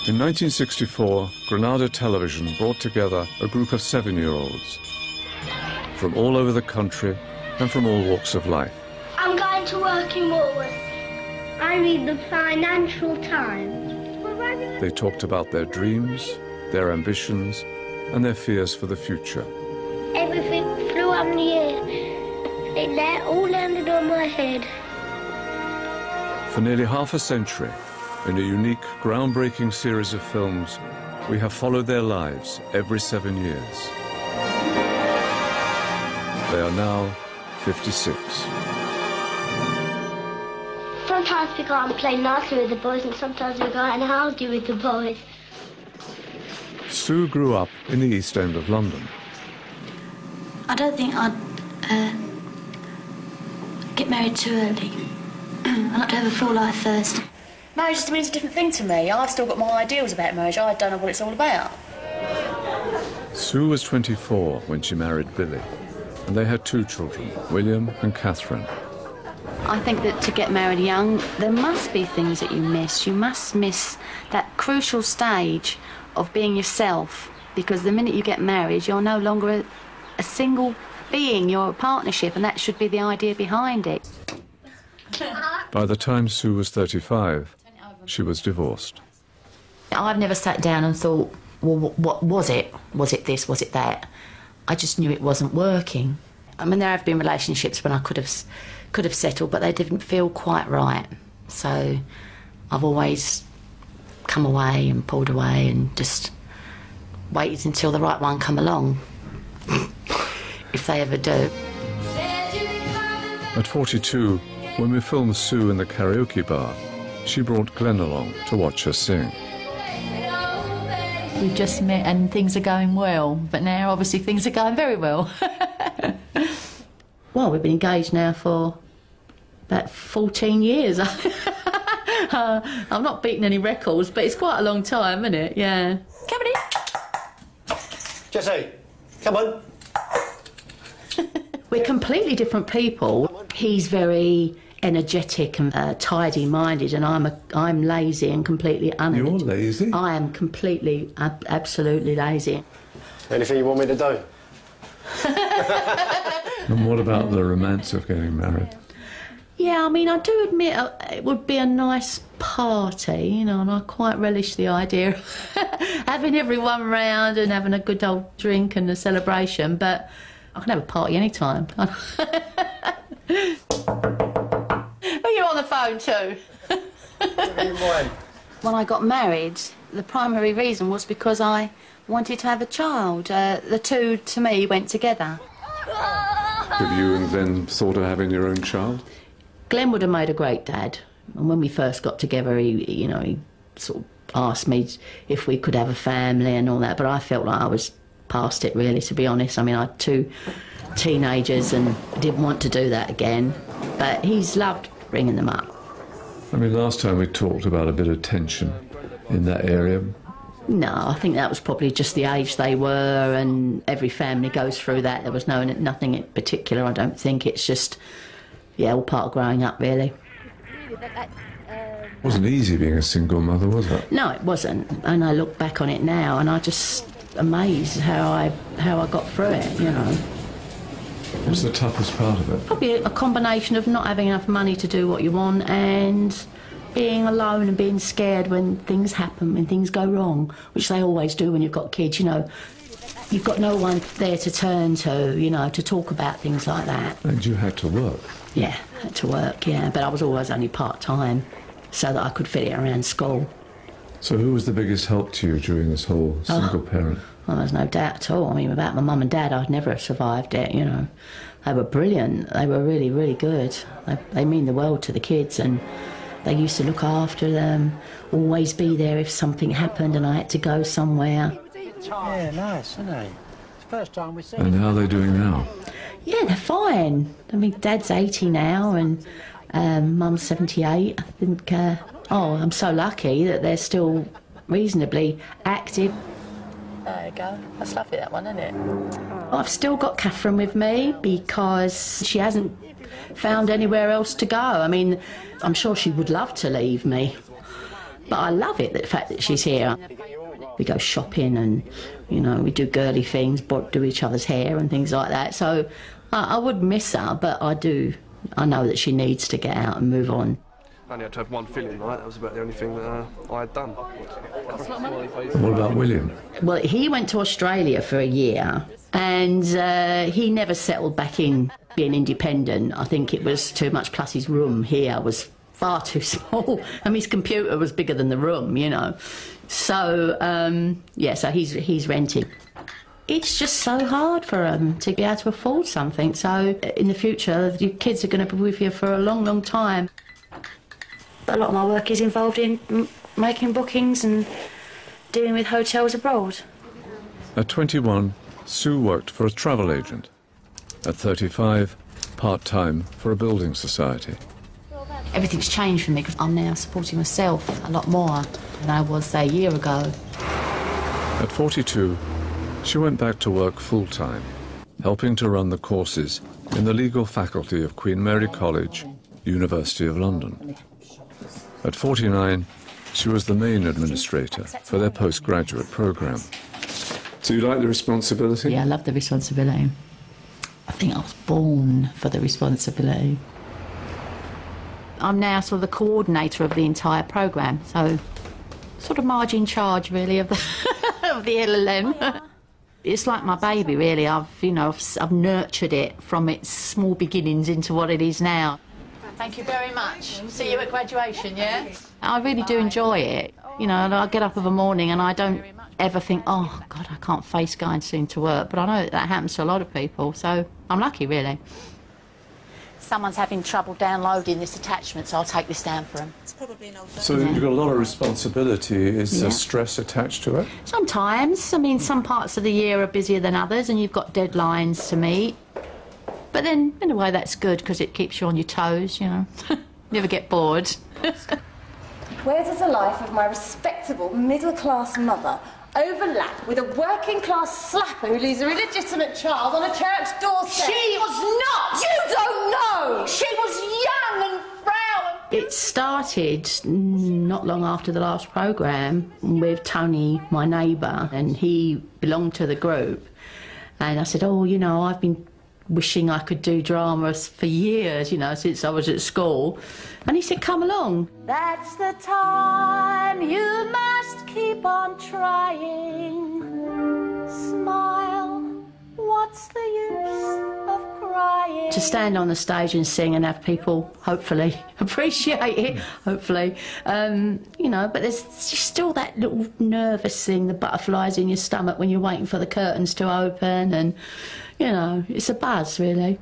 In 1964, Granada Television brought together a group of 7-year-olds from all over the country and from all walks of life. I'm going to work in Woolworths. I read the Financial Times. They talked about their dreams, their ambitions, and their fears for the future. Everything flew up in the air. It all landed on my head. For nearly half a century, in a unique, groundbreaking series of films, we have followed their lives every 7 years. They are now 56. Sometimes we go and play nicely with the boys, and sometimes we go and argue with the boys. Sue grew up in the East End of London. I don't think I'd get married too early. I'd like to have a full life first. Marriage just means a different thing to me. I've still got my ideals about marriage. I don't know what it's all about. Sue was 24 when she married Billy, and they had 2 children, William and Catherine. I think that to get married young, there must be things that you miss. You must miss that crucial stage of being yourself, because the minute you get married, you're no longer a single being, you're a partnership, and that should be the idea behind it. By the time Sue was 35, she was divorced. I've never sat down and thought, well, what was it? Was it this? Was it that? I just knew it wasn't working. I mean, there have been relationships when I could have settled, but they didn't feel quite right. So I've always come away and pulled away and just waited until the right one come along, if they ever do. At 42, when we filmed Sue in the karaoke bar, she brought Glenn along to watch her sing. We've just met and things are going well, but now obviously things are going very well. Well, we've been engaged now for about 14 years. I'm not beating any records, but it's quite a long time, isn't it? Yeah. Come on in. Jesse, come on. We're completely different people. He's very energetic and tidy-minded, and I'm lazy and completely unenergetic. You're lazy? I am completely, absolutely lazy. Anything you want me to do? And what about the romance of getting married? Yeah, I mean, I do admit it would be a nice party, you know, and I quite relish the idea of having everyone round and having a good old drink and a celebration, but I can have a party any time. Oh, you're on the phone too. When I got married, the primary reason was because I wanted to have a child. The two, to me, went together. Have you and Glenn thought of having your own child? Glenn would have made a great dad. And when we first got together, he sort of asked me if we could have a family and all that, but I felt like I was past it, really, to be honest. I mean, I had 2 teenagers and didn't want to do that again, but he's loved bringing them up. I mean, last time we talked about a bit of tension in that area. No, I think that was probably just the age they were, and every family goes through that. There was nothing in particular, I don't think. It's just, yeah, all part of growing up, really. It wasn't easy being a single mother, was it? No, it wasn't. And I look back on it now, and I just amazed how I got through it, you know. What's the toughest part of it? Probably a combination of not having enough money to do what you want and being alone and being scared when things happen, when things go wrong, which they always do when you've got kids, you know. You've got no one there to turn to, you know, to talk about things like that. And you had to work? Yeah, had to work, yeah, but I was always only part-time so that I could fit it around school. So who was the biggest help to you during this whole single parent? Well, there's no doubt at all. I mean, without my mum and dad, I'd never have survived it, you know. They were brilliant. They were really, really good. They mean the world to the kids, and they used to look after them, always be there if something happened and I had to go somewhere. Yeah, nice, isn't it? It's the first time we've seen. And how are they doing now? Yeah, they're fine. I mean, Dad's 80 now and Mum's 78. I think, I'm so lucky that they're still reasonably active. There you go. That's lovely, that one, isn't it? I've still got Catherine with me because she hasn't found anywhere else to go. I mean, I'm sure she would love to leave me, But I love it, the fact that she's here. We go shopping and, you know, we do girly things, do each other's hair and things like that. So I would miss her, but I know that she needs to get out and move on. I only had to have one filling, right? That was about the only thing that I had done. What about William? Well, he went to Australia for a year and he never settled back in being independent. I think it was too much, plus his room here was far too small. I mean, his computer was bigger than the room, you know. So, yeah, so he's renting. It's just so hard for them to be able to afford something. So in the future, your kids are going to be with you for a long, long time. But a lot of my work is involved in making bookings and dealing with hotels abroad. At 21, Sue worked for a travel agent. At 35, part-time for a building society. Everything's changed for me because I'm now supporting myself a lot more than I was a year ago. At 42, she went back to work full-time, helping to run the courses in the legal faculty of Queen Mary College, University of London. At 49, she was the main administrator for their postgraduate programme. Do you like the responsibility? Yeah, I love the responsibility. I think I was born for the responsibility. I'm now sort of the coordinator of the entire programme, so sort of margin charge really of the, of the LLM. It's like my baby really. I've nurtured it from its small beginnings into what it is now. Thank you very much. See you at graduation, yeah? I really do enjoy it. You know, I get up of a morning and I don't ever think, oh, God, I can't face going soon to work. But I know that happens to a lot of people, so I'm lucky, really. Someone's having trouble downloading this attachment, so I'll take this down for them. It's probably an old So you've got a lot of responsibility. Is there stress attached to it? Sometimes. I mean, some parts of the year are busier than others and you've got deadlines to meet. But then, in a way, that's good because it keeps you on your toes, you know. Never get bored. Where does the life of my respectable middle-class mother overlap with a working-class slapper who leaves a illegitimate child on a church doorstep? She was not! You don't know! She was young and frail. It started not long after the last programme with Tony, my neighbour, and he belonged to the group. And I said, oh, you know, I've been wishing I could do dramas for years, you know, since I was at school. And he said, come along. That's the time you must keep on trying. Smile, what's the use of crying? To stand on the stage and sing and have people, hopefully, appreciate it, hopefully. You know, but there's still that little nervous thing, the butterflies in your stomach when you're waiting for the curtains to open and, you know, it's a buzz, really.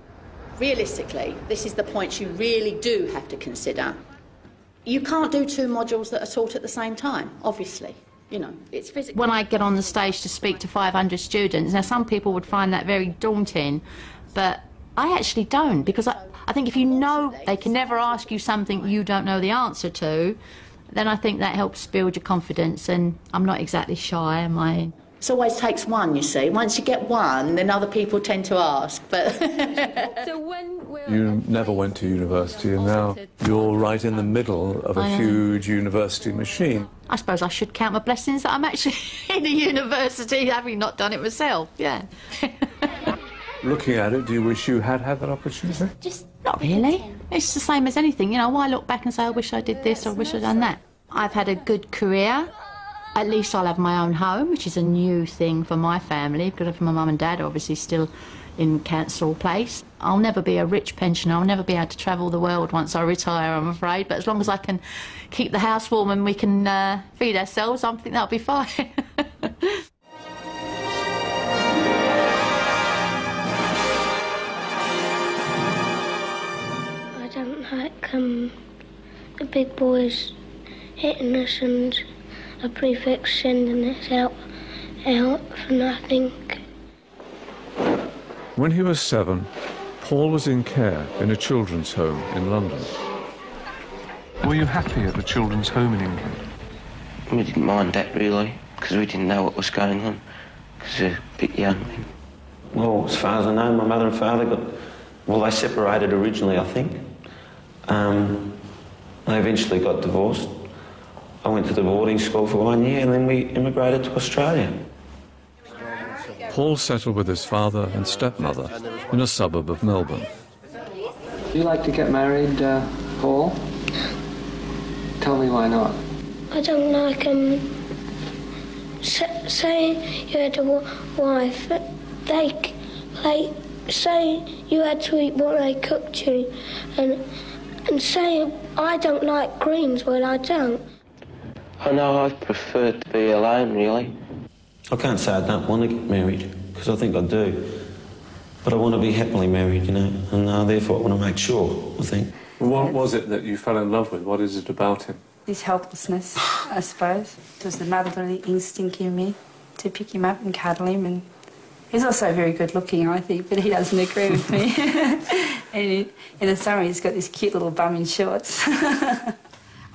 Realistically, this is the point you really do have to consider. You can't do two modules that are taught at the same time, obviously. You know, it's physical. When I get on the stage to speak to 500 students, now some people would find that very daunting, but I actually don't, because I think if you know they can never ask you something you don't know the answer to, then I think that helps build your confidence, and I'm not exactly shy, am I? It always takes one, you see. Once you get one, then other people tend to ask, but... You never went to university, and now you're right in the middle of a huge university machine. I suppose I should count my blessings that I'm actually in a university, having not done it myself, yeah. Looking at it, do you wish you had had that opportunity? Just not really. It's the same as anything, you know. Why look back and say, I wish I did this or I wish I'd done that? I've had a good career. At least I'll have my own home, which is a new thing for my family, because my mum and dad are obviously still in Council Place. I'll never be a rich pensioner. I'll never be able to travel the world once I retire, I'm afraid. But as long as I can keep the house warm and we can feed ourselves, I think that'll be fine. I don't like the big boys hitting us and a prefect sending us out for nothing. When he was 7, Paul was in care in a children's home in London. Were you happy at the children's home in England? We didn't mind that, really, because we didn't know what was going on, because we were a bit young then. Well, as far as I know, my mother and father they separated originally, I think. They eventually got divorced. I went to the boarding school for 1 year and then we immigrated to Australia. Paul settled with his father and stepmother in a suburb of Melbourne. Do you like to get married, Paul? Tell me why not. I don't like say you had a wife, say you had to eat what they cooked you, and say I don't like greens, well I don't. I know I prefer to be alone, really. I can't say I don't want to get married, because I think I do. But I want to be happily married, you know, and therefore I want to make sure, I think. What was it that you fell in love with? What is it about him? His helplessness, I suppose. It was the motherly instinct in me to pick him up and cuddle him, and he's also very good looking, I think, but he doesn't agree with me. And in the summer he's got this cute little bum in shorts.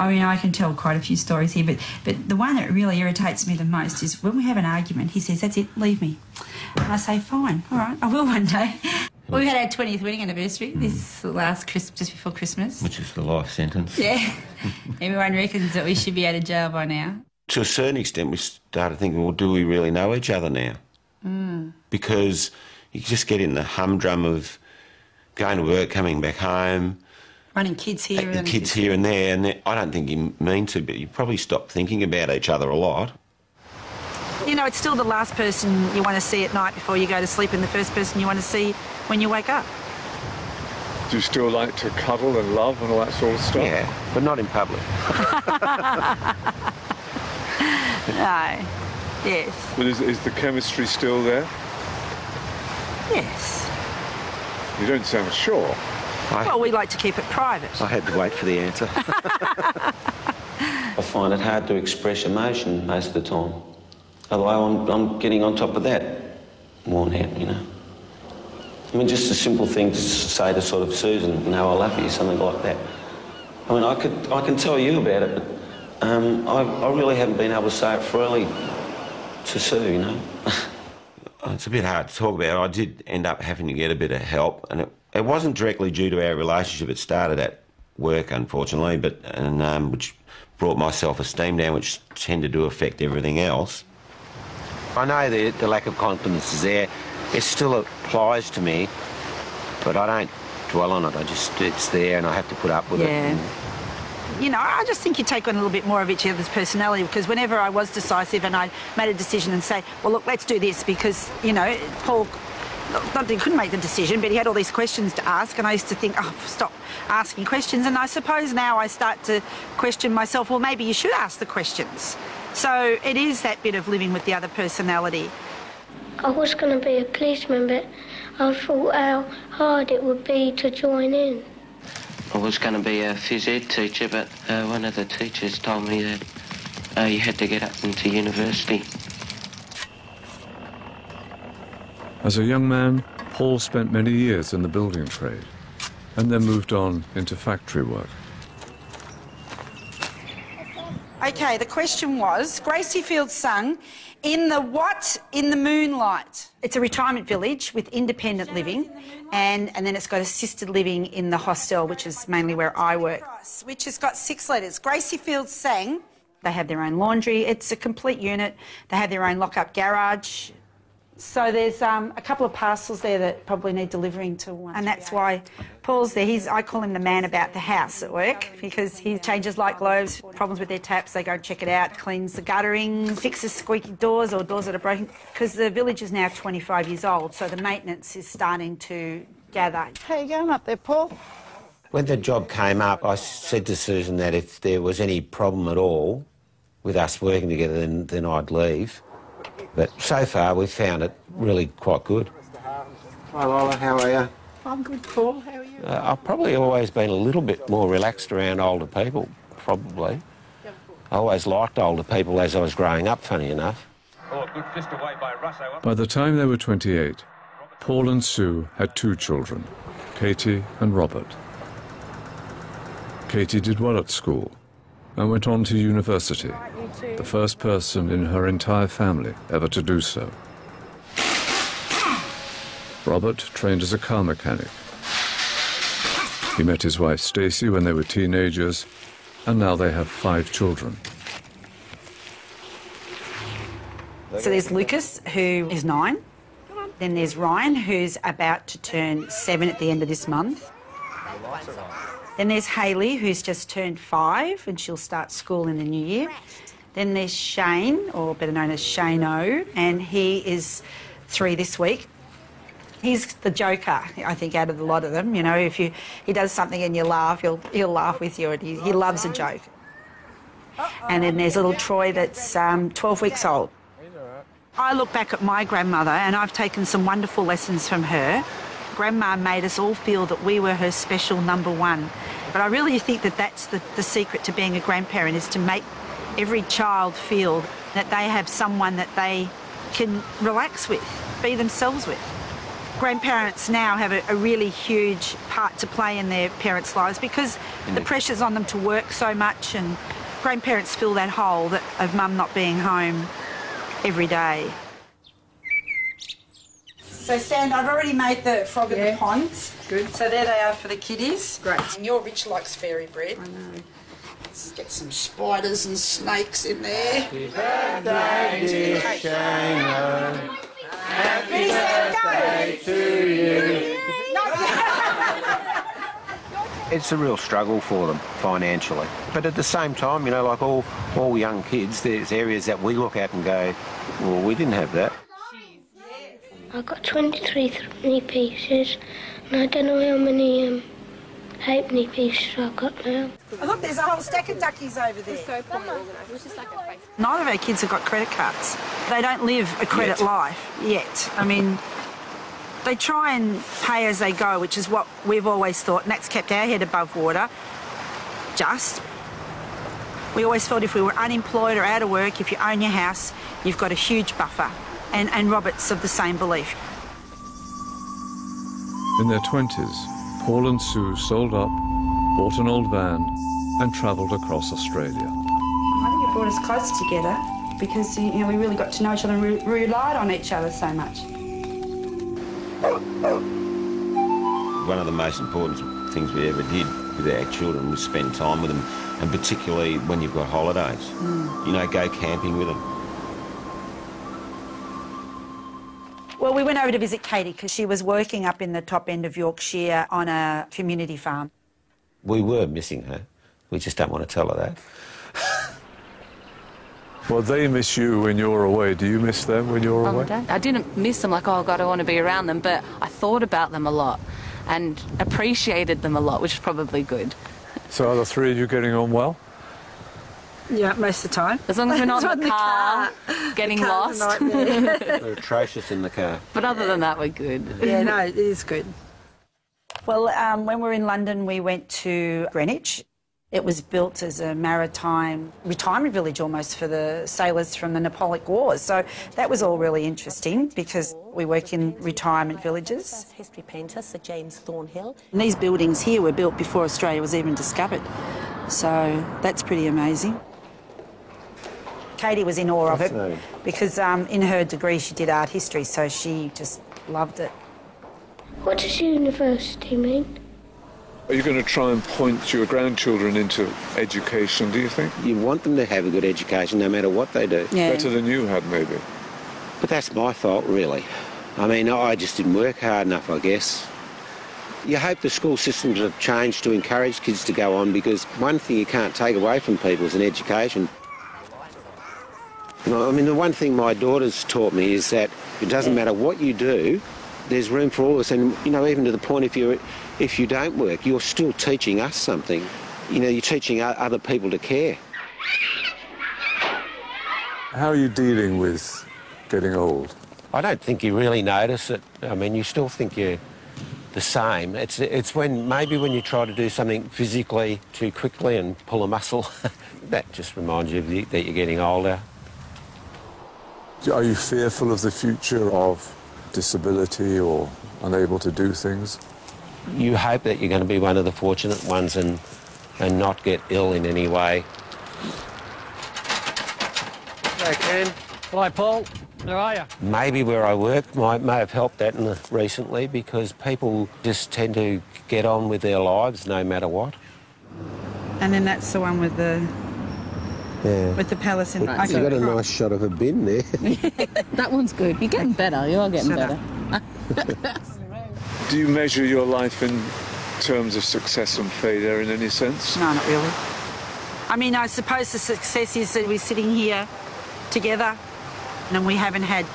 I mean, I can tell quite a few stories here, but the one that really irritates me the most is when we have an argument, he says, "That's it, leave me." And I say, "Fine, all right, I will one day." Well, we had our 20th wedding anniversary this last Christmas, just before Christmas. Which is the life sentence. Yeah. Everyone reckons that we should be out of jail by now. To a certain extent, we started thinking, well, do we really know each other now? Mm. Because you just get in the humdrum of going to work, coming back home, running kids here and kids here and there, and I don't think you mean to, but you probably stop thinking about each other a lot. You know, it's still the last person you want to see at night before you go to sleep and the first person you want to see when you wake up. Do you still like to cuddle and love and all that sort of stuff? Yeah, but not in public. No. Yes. But is the chemistry still there? Yes. You don't sound sure. Well, we like to keep it private. I had to wait for the answer. I find it hard to express emotion most of the time. Although I'm getting on top of that, worn out, you know. I mean, just a simple thing to say to sort of Susan, you know, I love you, something like that. I mean, I can tell you about it, but I really haven't been able to say it freely to Sue, you know. It's a bit hard to talk about. I did end up having to get a bit of help, and it wasn't directly due to our relationship. It started at work, unfortunately, which brought my self-esteem down, which tended to affect everything else. I know the lack of confidence is there. It still applies to me, but I don't dwell on it. It's there and I have to put up with it. You know, I just think you take on a little bit more of each other's personality, because whenever I was decisive and I made a decision and say, well, look, let's do this, because, you know, Paul, not that he couldn't make the decision, but he had all these questions to ask, and I used to think, oh, stop asking questions. And I suppose now I start to question myself, well, maybe you should ask the questions. So it is that bit of living with the other personality. I was going to be a policeman, but I thought how hard it would be to join in. I was going to be a phys ed teacher, but one of the teachers told me that you had to get up into university. As a young man, Paul spent many years in the building trade and then moved on into factory work. OK, the question was, Gracie Field sung, in the what in the moonlight? It's a retirement village with independent living, and then it's got assisted living in the hostel, which is mainly where I work, which has got 6 letters. Gracie Field sang. They have their own laundry. It's a complete unit. They have their own lock-up garage. So there's a couple of parcels there that probably need delivering to one. And that's why Paul's there. I call him the man about the house at work, because he changes light globes, problems with their taps, they go and check it out, cleans the guttering, fixes squeaky doors or doors that are broken, because the village is now 25 years old, so the maintenance is starting to gather. How you going up there, Paul? When the job came up, I said to Susan that if there was any problem at all with us working together, then I'd leave. But so far, we've found it really quite good. Hi, Lola, how are you? I'm good, Paul. How are you? I've probably always been a little bit more relaxed around older people, probably. I always liked older people as I was growing up, funny enough. By the time they were 28, Paul and Sue had 2 children, Katie and Robert. Katie did well at school and went on to university, the first person in her entire family ever to do so. Robert trained as a car mechanic. He met his wife Stacey when they were teenagers, and now they have 5 children. So there's Lucas, who is 9. Then there's Ryan, who's about to turn 7 at the end of this month. Then there's Hayley, who's just turned 5, and she'll start school in the new year. Then there's Shane, or better known as Shane-O, and he is 3 this week. He's the joker, I think, out of the lot of them. You know, if he does something and you laugh, he'll laugh with you, and he loves a joke. And then there's little Troy that's 12 weeks old. I look back at my grandmother and I've taken some wonderful lessons from her. Grandma made us all feel that we were her special number one. But I really think that that's the secret to being a grandparent, is to make every child feel that they have someone that they can relax with, be themselves with. Grandparents now have a really huge part to play in their parents' lives because the pressure's on them to work so much, and grandparents fill that hole of mum not being home every day. So, Sand, I've already made the frog in the ponds. Good. So there they are for the kiddies. Great. And your Rich likes fairy bread. I know. Let's get some spiders and snakes in there. Happy birthday, dear Shane-O. Happy birthday to you. It's a real struggle for them financially. But at the same time, you know, like all young kids, there's areas that we look at and go, well, we didn't have that. I've got 23 threepenny pieces, and I don't know how many halfpenny pieces I've got now. Oh, look, there's a whole stack of duckies over there. So neither of our kids have got credit cards. They don't live a credit life yet. I mean, they try and pay as they go, which is what we've always thought, and that's kept our head above water. We always felt if we were unemployed or out of work, if you own your house, you've got a huge buffer. And Robert's of the same belief. In their 20s, Paul and Sue sold up, bought an old van, and travelled across Australia. I think it brought us close together because, you know, we really got to know each other and we relied on each other so much. One of the most important things we ever did with our children was spend time with them, and particularly when you've got holidays. You know, go camping with them. Well, we went over to visit Katie because she was working up in the top end of Yorkshire on a community farm. We were missing her. We just don't want to tell her that. Well, they miss you when you're away. Do you miss them when you're away? I didn't miss them like, oh, God, I want to be around them, but I thought about them a lot and appreciated them a lot, which is probably good. So are the three of you getting on well? Yeah, most of the time. As long as we're not in the car, getting lost. We're atrocious in the car. But other than that, we're good. Yeah, no, it is good. Well, when we were in London, we went to Greenwich. It was built as a maritime retirement village almost for the sailors from the Napoleonic Wars. So that was all really interesting because we work in retirement villages. History painter Sir James Thornhill. And these buildings here were built before Australia was even discovered. So that's pretty amazing. Katie was in awe of it because in her degree she did art history, so she just loved it. What does university mean? Are you going to try and point your grandchildren into education, do you think? You want them to have a good education no matter what they do. Yeah. Better than you had, maybe. But that's my fault, really. I mean, I just didn't work hard enough, I guess. You hope the school systems have changed to encourage kids to go on, because one thing you can't take away from people is an education. I mean, the one thing my daughter's taught me is that it doesn't matter what you do, there's room for all of us. And, you know, even to the point if you don't work, you're still teaching us something. You know, you're teaching other people to care. How are you dealing with getting old? I don't think you really notice it. I mean, you still think you're the same. It's when maybe when you try to do something physically too quickly and pull a muscle, that just reminds you that you're getting older. Are you fearful of the future of disability or unable to do things? You hope that you're going to be one of the fortunate ones and not get ill in any way. Hello, Ken. Hi, Paul. How are you? Maybe where I work may have helped that recently, because people just tend to get on with their lives no matter what. And then that's the one with the Yeah. with the palace in. You've got a nice shot of a bin there. That one's good. You're getting better. You are getting better. Do you measure your life in terms of success and failure in any sense? No, not really. I mean, I suppose the success is that we're sitting here together and we haven't had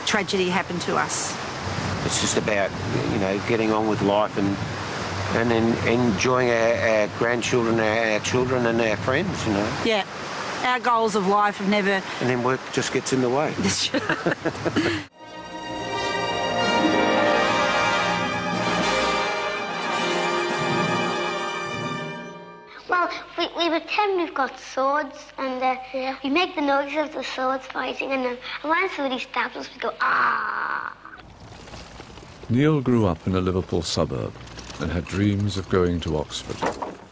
tragedy happen to us. It's just about, you know, getting on with life and then enjoying our grandchildren, our children and our friends, you know. Yeah. Our goals of life have never... And then work just gets in the way. Well, we pretend we've got swords, and we make the noise of the swords fighting, and when somebody stabs us, we go, ah. Neil grew up in a Liverpool suburb and had dreams of going to Oxford,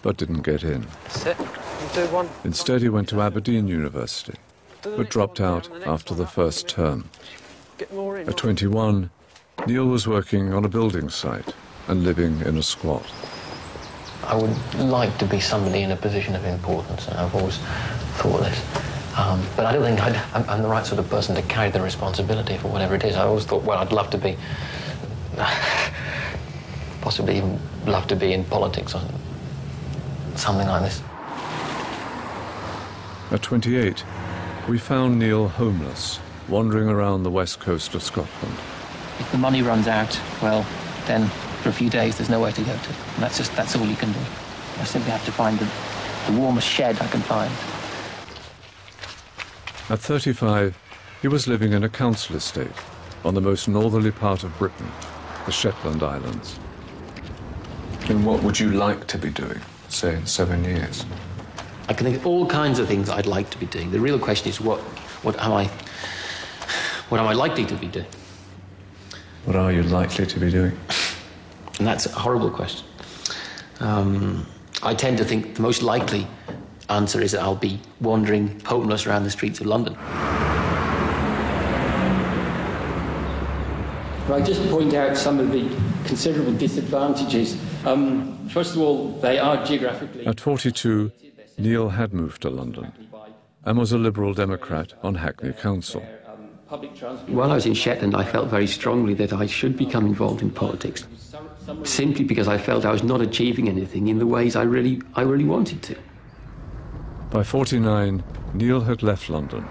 but didn't get in. Sit. Do one. Instead, he went to Aberdeen University, but dropped out after the first term. At 21, Neil was working on a building site and living in a squat. I would like to be somebody in a position of importance, and I've always thought this. But I don't think I'm the right sort of person to carry the responsibility for whatever it is. I always thought, well, I'd love to be, possibly even love to be in politics or something like this. At 28, we found Neil homeless, wandering around the west coast of Scotland. If the money runs out, well, then for a few days there's nowhere to go to. And that's all you can do. I simply have to find the warmest shed I can find. At 35, he was living in a council estate on the most northerly part of Britain, the Shetland Islands. And what would you like to be doing, say, in 7 years? I can think of all kinds of things I'd like to be doing. The real question is what am I likely to be doing? What are you likely to be doing? And that's a horrible question. I tend to think the most likely answer is that I'll be wandering homeless around the streets of London. I'll just point out some of the considerable disadvantages. First of all, they are geographically... At 42, Neil had moved to London and was a Liberal Democrat on Hackney Council. While I was in Shetland, I felt very strongly that I should become involved in politics, simply because I felt I was not achieving anything in the ways I really wanted to. By 49, Neil had left London,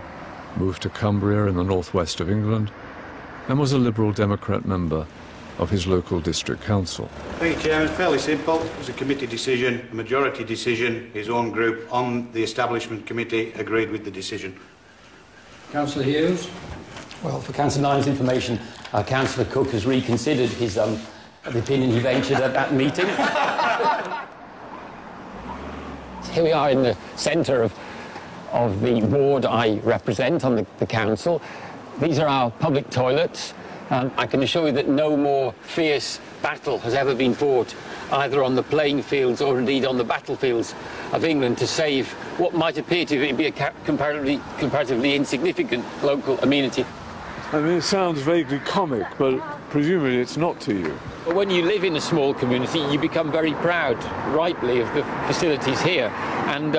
moved to Cumbria in the northwest of England, and was a Liberal Democrat member of his local district council. Thank you, Chairman. Fairly simple. It was a committee decision, a majority decision. His own group on the Establishment Committee agreed with the decision. Councillor Hughes? Well, for Councillor Nine's information, Councillor Cook has reconsidered his the opinion he ventured at that meeting. Here we are in the centre of the ward I represent on the council. These are our public toilets. I can assure you that no more fierce battle has ever been fought, either on the playing fields or indeed on the battlefields of England, to save what might appear to be a comparatively insignificant local amenity. I mean, it sounds vaguely comic, but presumably it's not to you. But when you live in a small community, you become very proud, rightly, of the facilities here. And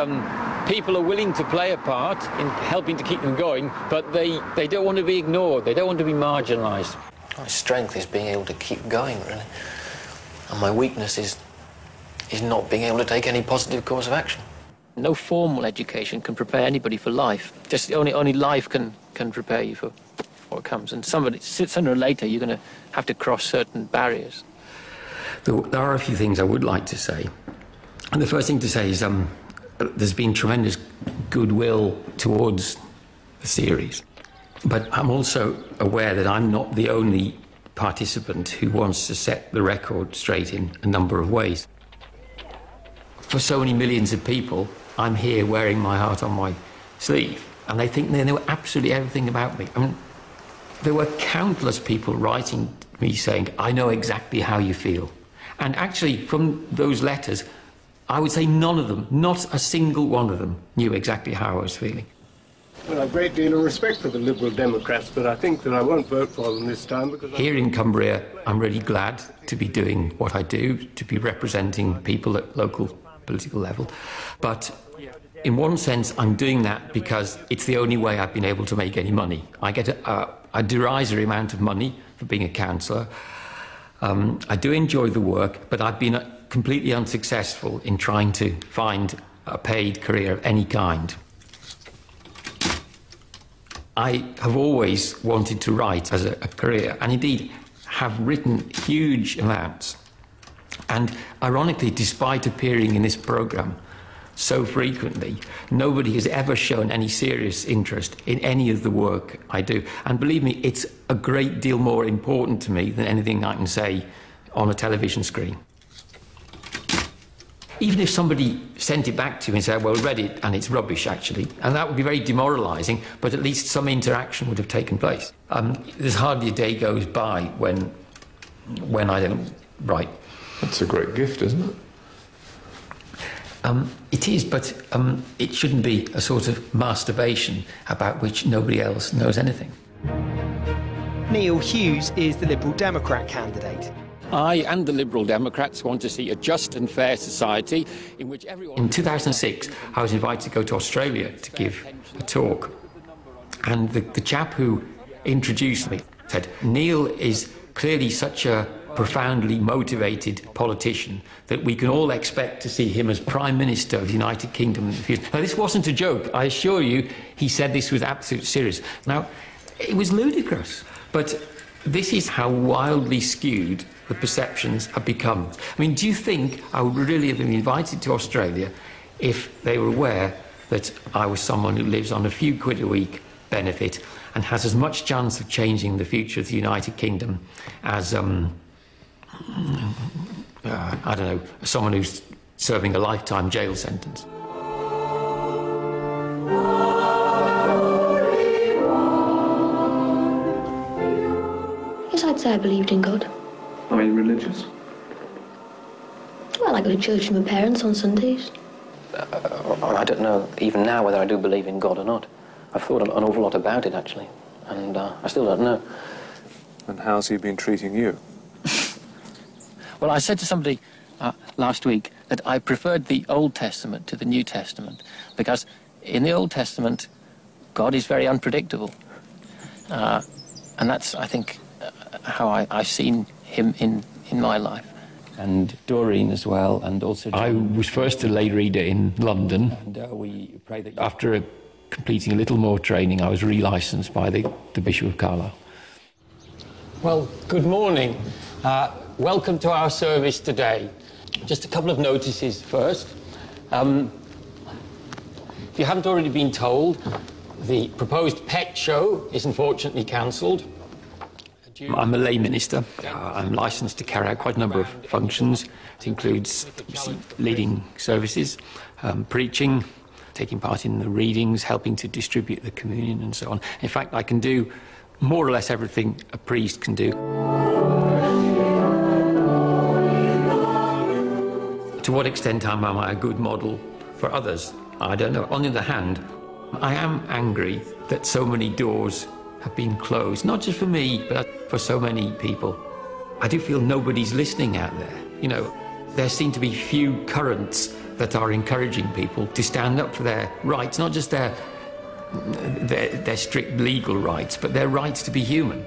people are willing to play a part in helping to keep them going, but they don't want to be ignored. They don't want to be marginalised. My strength is being able to keep going, really. And my weakness is not being able to take any positive course of action. No formal education can prepare anybody for life. Just only life can prepare you for what comes. And sooner or later, you're going to have to cross certain barriers. There are a few things I would like to say. And the first thing to say is there's been tremendous goodwill towards the series. But I'm also aware that I'm not the only participant who wants to set the record straight in a number of ways. For so many millions of people, I'm here wearing my heart on my sleeve, and they think they know absolutely everything about me. I mean, there were countless people writing to me saying, I know exactly how you feel. And actually, from those letters, I would say none of them, not a single one of them, knew exactly how I was feeling. Well, I've a great deal of respect for the Liberal Democrats, but I think that I won't vote for them this time because... Here in Cumbria, I'm really glad to be doing what I do, to be representing people at local political level. But in one sense, I'm doing that because it's the only way I've been able to make any money. I get a derisory amount of money for being a counsellor. I do enjoy the work, but I've been completely unsuccessful in trying to find a paid career of any kind. I have always wanted to write as a career, and indeed have written huge amounts. And ironically, despite appearing in this programme so frequently, nobody has ever shown any serious interest in any of the work I do. And believe me, it's a great deal more important to me than anything I can say on a television screen. Even if somebody sent it back to me and said, well, read it and it's rubbish, actually, and that would be very demoralising, but at least some interaction would have taken place. There's hardly a day goes by when I don't write. That's a great gift, isn't it? It is, but it shouldn't be a sort of masturbation about which nobody else knows anything. Neil Hughes is the Liberal Democrat candidate. I and the Liberal Democrats want to see a just and fair society in which everyone... In 2006, I was invited to go to Australia to give a talk. And the chap who introduced me said, Neil is clearly such a profoundly motivated politician that we can all expect to see him as Prime Minister of the United Kingdom in the future. Now, this wasn't a joke. I assure you, he said this with absolute serious. Now, it was ludicrous, but this is how wildly skewed the perceptions have become. I mean, do you think I would really have been invited to Australia if they were aware that I was someone who lives on a few quid a week benefit and has as much chance of changing the future of the United Kingdom as, I don't know, someone who's serving a lifetime jail sentence? Yes, I'd say I believed in God. Are you religious? Well, I go to church with my parents on Sundays. I don't know, even now, whether I do believe in God or not. I've thought an awful lot about it, actually, and I still don't know. And how's he been treating you? Well, I said to somebody last week that I preferred the Old Testament to the New Testament, because in the Old Testament, God is very unpredictable. And that's, I think, how I've seen him in my life. And Doreen as well, and also... I was first a lay reader in London. And we pray that after completing a little more training, I was relicensed by the Bishop of Carlisle. Well, good morning. Welcome to our service today. Just a couple of notices first. If you haven't already been told, the proposed pet show is unfortunately cancelled. I'm a lay minister. I'm licensed to carry out quite a number of functions. It includes leading services, preaching, taking part in the readings, helping to distribute the communion and so on. In fact, I can do more or less everything a priest can do. To what extent am I a good model for others? I don't know. On the other hand, I am angry that so many doors have been closed, not just for me, but for so many people. I do feel nobody's listening out there. You know, there seem to be few currents that are encouraging people to stand up for their rights, not just their strict legal rights, but their rights to be human.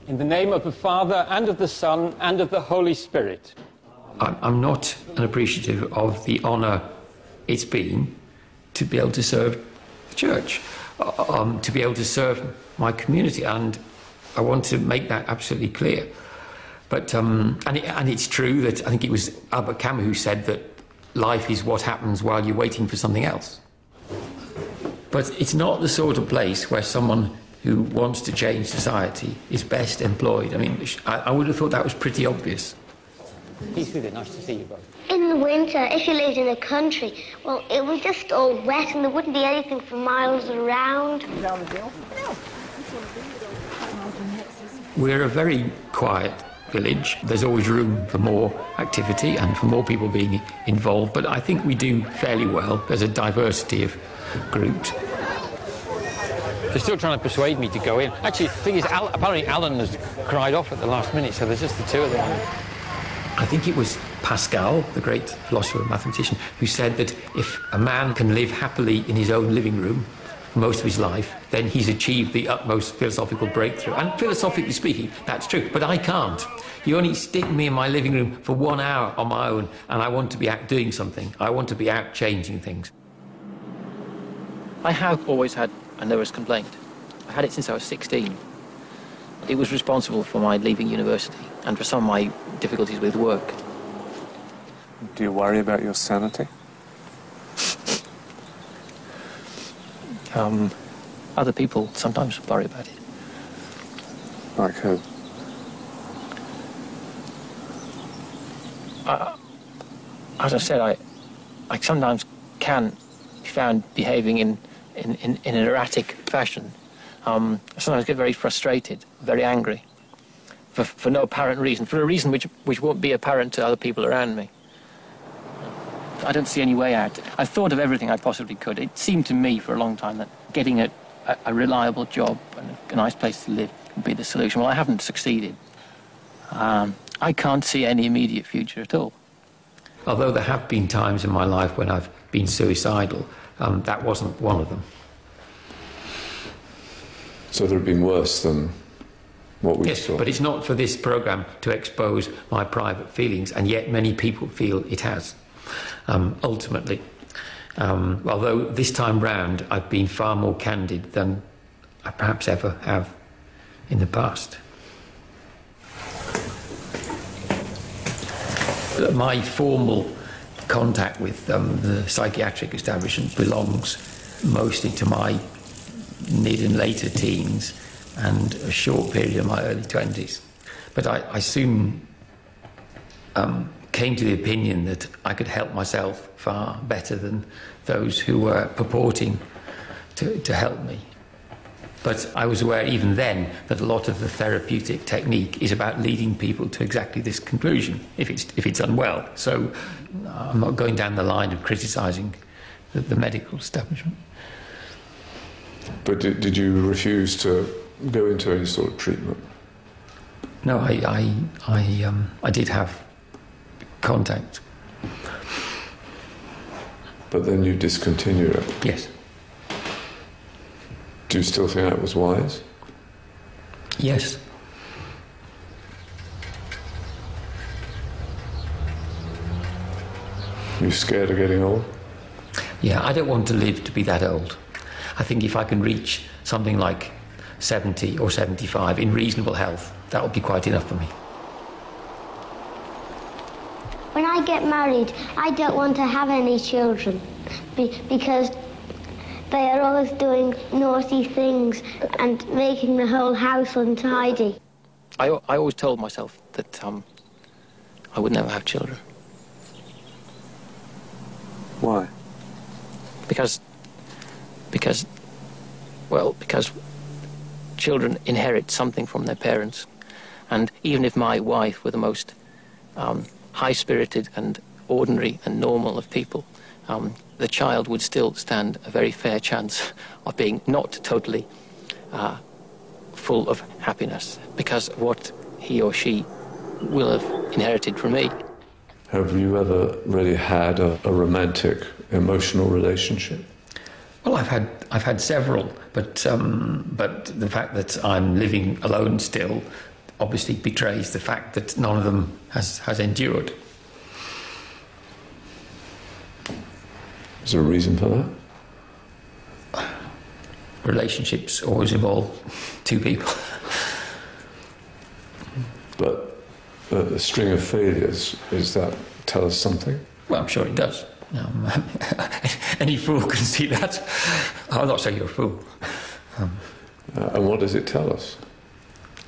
In the name of the Father, and of the Son, and of the Holy Spirit. I'm not unappreciative of the honour it's been to be able to serve the church. To be able to serve my community, and I want to make that absolutely clear. But and it's true that I think it was Albert Camus who said that life is what happens while you're waiting for something else. But it's not the sort of place where someone who wants to change society is best employed. I mean, I would have thought that was pretty obvious. Peace with you. Nice to see you both. In the winter, if you lived in the country, well, it was just all wet and there wouldn't be anything for miles around. We're a very quiet village. There's always room for more activity and for more people being involved, but I think we do fairly well. There's a diversity of groups. They're still trying to persuade me to go in. Actually, the thing is, apparently Alan has cried off at the last minute, so there's just the two of them. I think it was Pascal, the great philosopher and mathematician, who said that if a man can live happily in his own living room for most of his life, then he's achieved the utmost philosophical breakthrough. And philosophically speaking, that's true, but I can't. You only stick me in my living room for 1 hour on my own, and I want to be out doing something. I want to be out changing things. I have always had a nervous complaint. I had it since I was 16. It was responsible for my leaving university and for some of my difficulties with work. Do you worry about your sanity? Other people sometimes worry about it. Like who? As I said, I sometimes can be found behaving in an erratic fashion. I sometimes get very frustrated, very angry, for no apparent reason, for a reason which won't be apparent to other people around me. I don't see any way out. I've thought of everything I possibly could. It seemed to me for a long time that getting a reliable job and a nice place to live would be the solution. Well, I haven't succeeded. I can't see any immediate future at all. Although there have been times in my life when I've been suicidal, that wasn't one of them. So there have been worse than what we saw? Yes, but it's not for this programme to expose my private feelings, and yet many people feel it has, ultimately. Although this time round I've been far more candid than I perhaps ever have in the past. My formal contact with the psychiatric establishment belongs mostly to my mid and later teens and a short period of my early 20s. But I soon came to the opinion that I could help myself far better than those who were purporting to help me. But I was aware even then that a lot of the therapeutic technique is about leading people to exactly this conclusion, if it's unwell. So I'm not going down the line of criticising the medical establishment. But did you refuse to go into any sort of treatment? No, I did have contact. But then you discontinued it? Yes. Do you still think that was wise? Yes. You scared of getting old? Yeah, I don't want to live to be that old. I think if I can reach something like 70 or 75 in reasonable health, that will be quite enough for me. When I get married, I don't want to have any children because they are always doing naughty things and making the whole house untidy. I always told myself that I would never have children. Why? Because children inherit something from their parents, and even if my wife were the most high-spirited and ordinary and normal of people, the child would still stand a very fair chance of being not totally full of happiness because of what he or she will have inherited from me. Have you ever really had a romantic, emotional relationship? Well, I've had several, but the fact that I'm living alone still obviously betrays the fact that none of them has endured. Is there a reason for that? Relationships always involve two people. But a string of failures, does that tell us something? Well, I'm sure it does. Any fool can see that. I'm not saying you're a fool. And what does it tell us?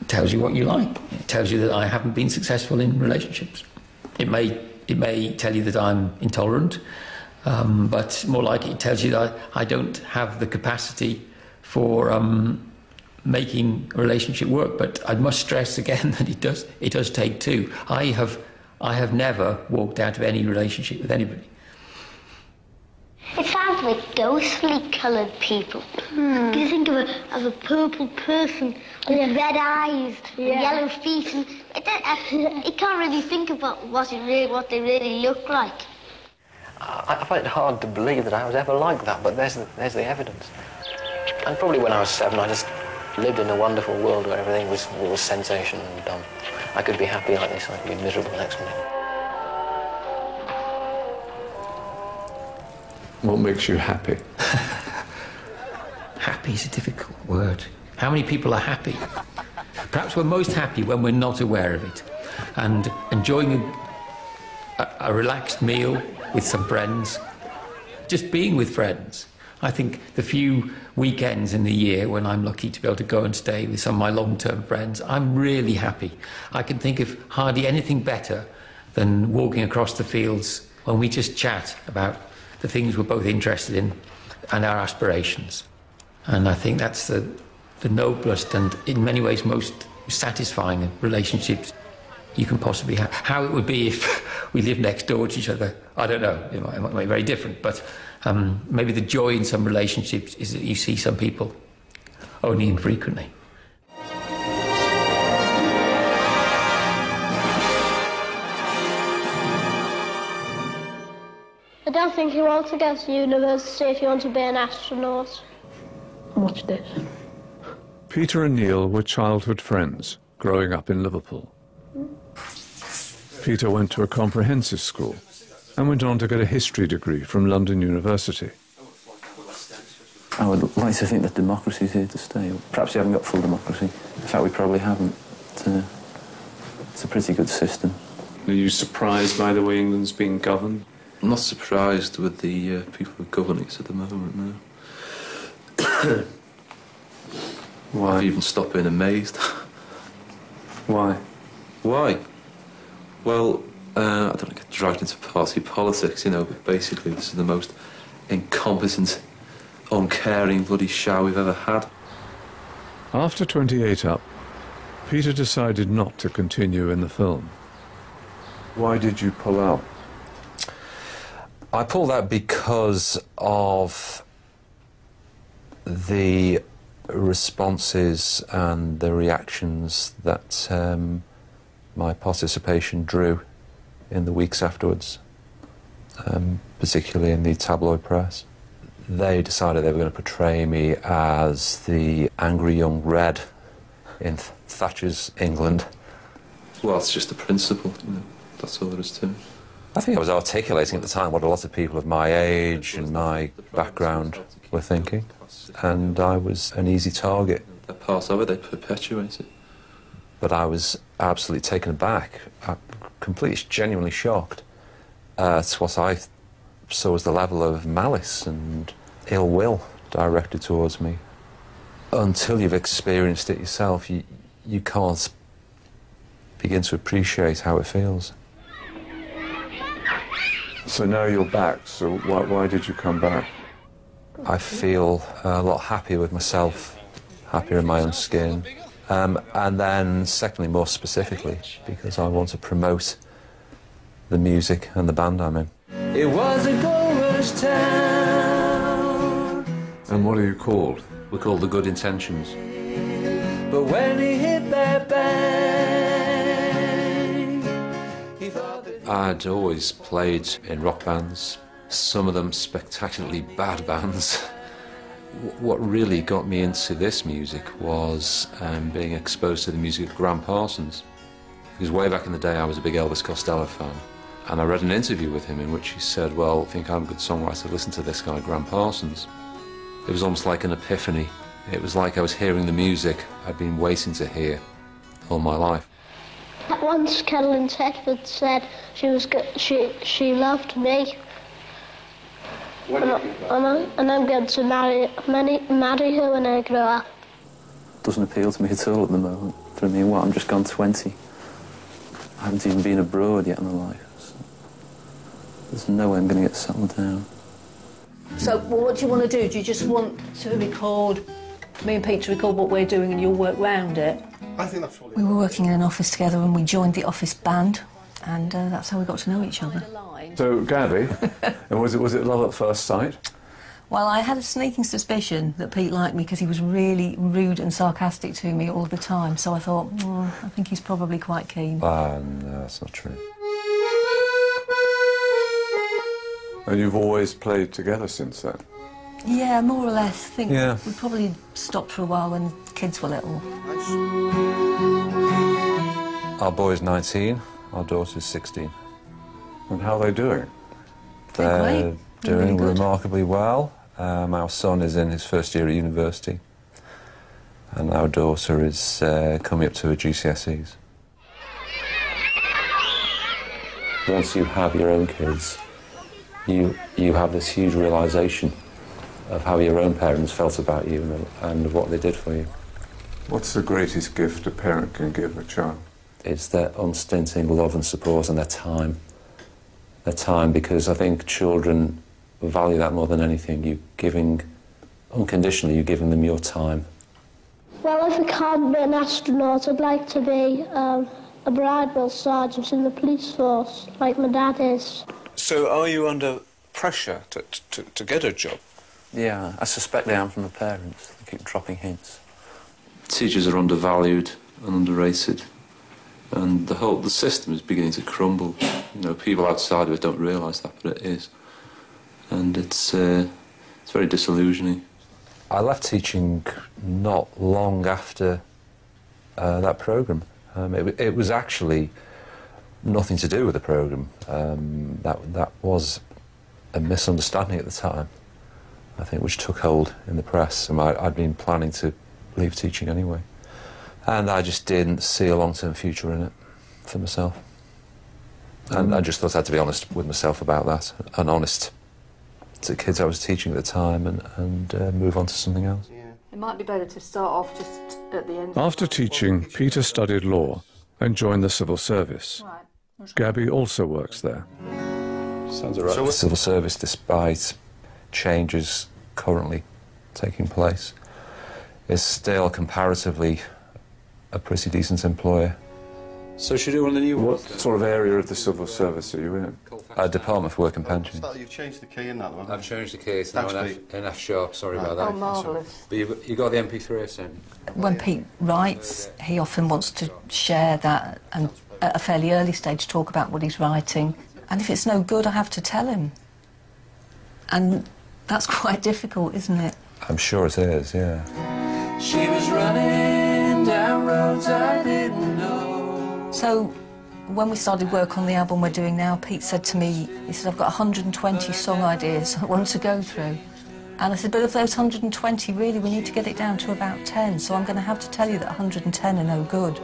It tells you what you like. It tells you that I haven't been successful in relationships. It may tell you that I'm intolerant, but more likely it tells you that I don't have the capacity for making a relationship work. But I must stress again that it does take two. I have never walked out of any relationship with anybody. It sounds like ghostly coloured people. You think of a purple person with red eyes and yellow feet, and you can't really think about what they really look like. I find it hard to believe that I was ever like that, but there's the evidence. And probably when I was 7, I just lived in a wonderful world where everything was sensation and dumb. I could be happy like this, I could be miserable next minute. What makes you happy? Happy is a difficult word. How many people are happy? Perhaps we're most happy when we're not aware of it. And enjoying a relaxed meal with some friends, just being with friends. I think the few weekends in the year when I'm lucky to be able to go and stay with some of my long-term friends, I'm really happy. I can think of hardly anything better than walking across the fields when we just chat about the things we're both interested in and our aspirations. And I think that's the noblest and in many ways most satisfying relationships you can possibly have. How it would be if we lived next door to each other, I don't know. It might be very different, but maybe the joy in some relationships is that you see some people only infrequently. I don't think you want to go to university if you want to be an astronaut. Watch this. Peter and Neil were childhood friends, growing up in Liverpool. Peter went to a comprehensive school and went on to get a history degree from London University. I would like to think that democracy is here to stay. Perhaps we haven't got full democracy. In fact, we probably haven't. It's a pretty good system. Are you surprised by the way England's being governed? I'm not surprised with the people who are governing us at the moment, no. Why? I've even stopped being amazed. Why? Why? Well, I don't want to get dragged into party politics, you know, but basically this is the most incompetent, uncaring bloody show we've ever had. After 28 Up, Peter decided not to continue in the film. Why did you pull out? I pulled out because of the responses and the reactions that my participation drew in the weeks afterwards, particularly in the tabloid press. They decided they were going to portray me as the angry young red in Thatcher's England. Well, it's just a principle, you know, that's all there is to it. I think I was articulating at the time what a lot of people of my age and my background were thinking, and I was an easy target. They're part of it, they perpetuate it. But I was absolutely taken aback, completely, genuinely shocked at what I saw as the level of malice and ill will directed towards me. Until you've experienced it yourself, you can't begin to appreciate how it feels. So now you're back, so why did you come back? I feel a lot happier with myself, happier in my own skin. And then, secondly, more specifically, because I want to promote the music and the band I'm in. It was a gold rush town. And what are you called? We're called the Good Intentions. But when he hit that bang, he thought that... I'd always played in rock bands, some of them spectacularly bad bands. What really got me into this music was being exposed to the music of Graham Parsons. Because way back in the day I was a big Elvis Costello fan, and I read an interview with him in which he said, well, I think I'm a good songwriter, listen to this guy, Graham Parsons. It was almost like an epiphany. It was like I was hearing the music I'd been waiting to hear all my life. Once Carolyn Tedford said she loved me. And I'm going to marry her when I grow up. Doesn't appeal to me at all at the moment. For me, what, I'm just gone 20. I haven't even been abroad yet in my life. So there's no way I'm going to get settled down. So, well, what do you want to do? Do you just want to record, me and Pete to record what we're doing and you'll work round it? I think that's what We were working in an office together and we joined the office band and that's how we got to know each other. So, Gabby, and was it love at first sight? Well, I had a sneaking suspicion that Pete liked me because he was really rude and sarcastic to me all the time, so I thought, I think he's probably quite keen. No, that's not true. And you've always played together since then? Yeah, more or less. I think Yeah. we probably stopped for a while when the kids were little. Our boy's 19, our daughter's 16. And how are they doing? They're doing Really good. remarkably well. Our son is in his first year at university, and our daughter is coming up to her GCSEs. Once you have your own kids, you have this huge realisation of how your own parents felt about you and what they did for you. What's the greatest gift a parent can give a child? It's their unstinting love and support and their time. Their time, because I think children value that more than anything. You're giving, unconditionally, you're giving them your time. Well, if I can't be an astronaut, I'd like to be a bridal sergeant in the police force, like my dad is. So are you under pressure to get a job? Yeah, I suspect they am from the parents. They keep dropping hints. Teachers are undervalued and underrated, and the system is beginning to crumble. You know, people outside of it don't realise that, but it is, and it's very disillusioning. I left teaching not long after that programme. It was actually nothing to do with the programme. That was a misunderstanding at the time, I think, which took hold in the press. And I'd been planning to leave teaching anyway. And I just didn't see a long-term future in it for myself. And I just thought I had to be honest with myself about that, and honest to the kids I was teaching at the time, and move on to something else. It might be better to start off just at the end. After teaching, Peter studied law and joined the civil service. Gabby also works there. Sounds all right. The civil service, despite changes currently taking place, is still comparatively a pretty decent employer. So should you do one of the new ones? What sort of area of the civil service are you in? Department for Work and Pensions. You've changed the key in that one. I've changed the key, it's now in F sharp, sorry about that. Oh, marvellous. But you got the MP3 I sent? When Pete writes, he often wants to share that and at a fairly early stage talk about what he's writing. And if it's no good, I have to tell him. And that's quite difficult, isn't it? I'm sure it is, yeah. She was running down roads I didn't know. So, when we started work on the album we're doing now, Pete said to me, he said, I've got 120 song ideas I want to go through. And I said, but of those 120, really, we need to get it down to about 10, so I'm going to have to tell you that 110 are no good.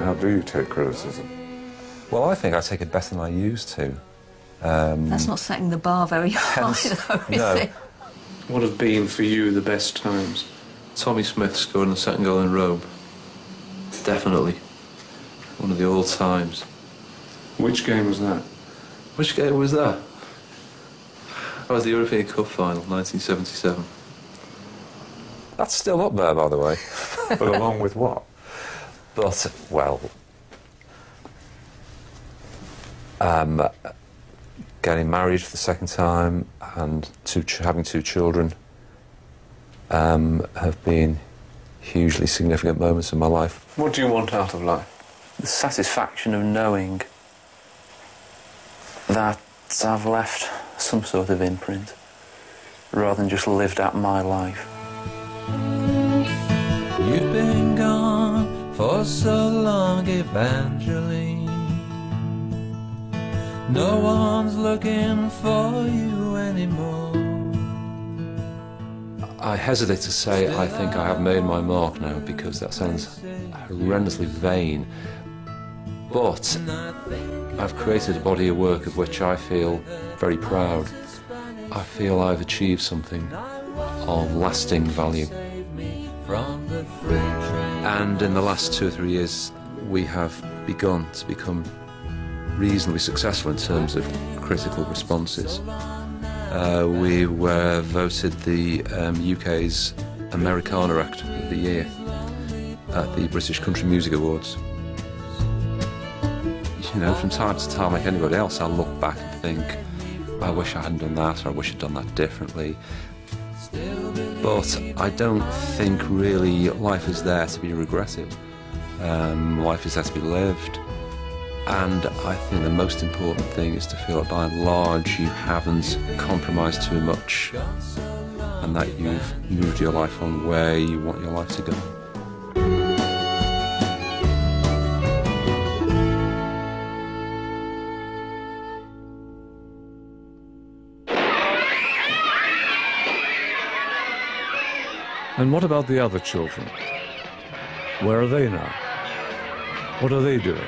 How do you take criticism? Well, I think I take it better than I used to. That's not setting the bar very high, though, is it? What have been for you the best times? Tommy Smith scoring the second goal in Rome. Definitely. One of the old times. Which game was that? Which game was that? That was the European Cup final, 1977. That's still up there, by the way. But along with what? But, well... getting married for the second time and having two children have been hugely significant moments in my life. What do you want out of life? The satisfaction of knowing that I've left some sort of imprint rather than just lived out my life. You've been gone for so long, Evangeline. No one's looking for you anymore. I hesitate to say I think I have made my mark now, because that sounds horrendously vain. But I've created a body of work of which I feel very proud. I feel I've achieved something of lasting value. And in the last 2 or 3 years, we have begun to become reasonably successful in terms of critical responses. We were voted the UK's Americana Act of the Year at the British Country Music Awards. you know, from time to time, like anybody else, I'll look back and think, I wish I hadn't done that, or I wish I'd done that differently. But I don't think really life is there to be regretted. Life is there to be lived. And I think the most important thing is to feel that by and large you haven't compromised too much, and that you've moved your life on where you want your life to go. And what about the other children? Where are they now? What are they doing?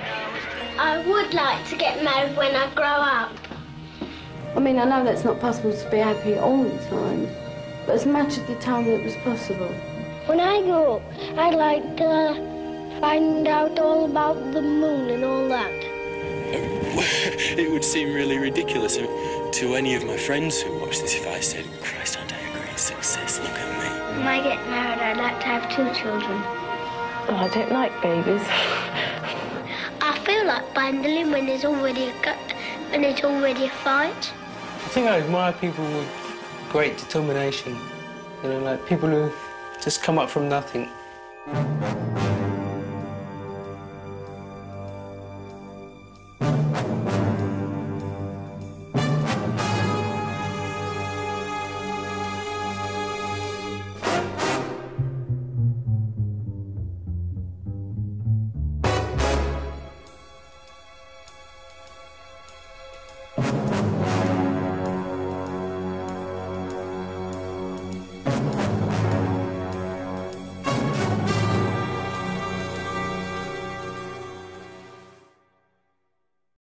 I would like to get married when I grow up. I mean, I know that's not possible to be happy all the time, but as much of the time that was possible. When I grow up, I'd like to find out all about the moon and all that. It would seem really ridiculous to any of my friends who watch this if I said, Christ, aren't I a great success, look at me. When I get married, I'd like to have 2 children. Oh, I don't like babies. I feel like bundling when there's already a fight. I think I admire people with great determination. You know, like people who just come up from nothing.